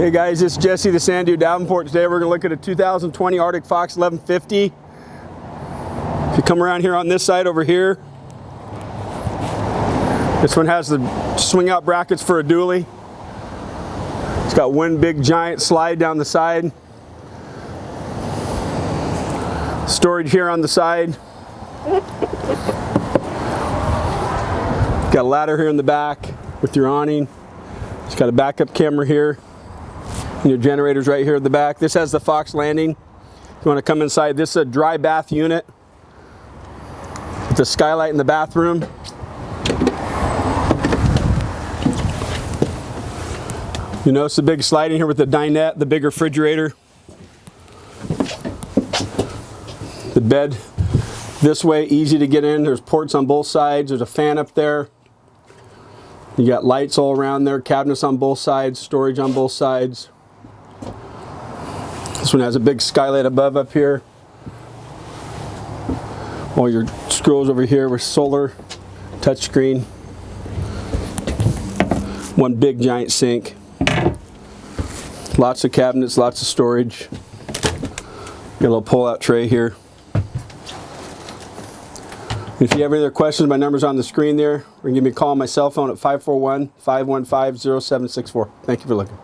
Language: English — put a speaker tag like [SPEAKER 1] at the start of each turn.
[SPEAKER 1] Hey guys, it's Jesse the Sand Dude Davenport. Today we're going to look at a 2020 Arctic Fox 1150. If you come around here on this side over here, this one has the swing out brackets for a dually. It's got one big giant slide down the side. Storage here on the side. Got a ladder here in the back with your awning. It's got a backup camera here. And your generator's right here at the back. This has the Fox landing. If you want to come inside, this is a dry bath unit with a skylight in the bathroom. You notice the big sliding here with the dinette, the big refrigerator. The bed this way, easy to get in. There's ports on both sides. There's a fan up there. You got lights all around there, cabinets on both sides, storage on both sides. This one has a big skylight above up here. All your scrolls over here with solar, touchscreen. One big giant sink. Lots of cabinets, lots of storage. Got a little pull-out tray here. If you have any other questions, my number's on the screen there. Or give me a call on my cell phone at 541-515-0764. Thank you for looking.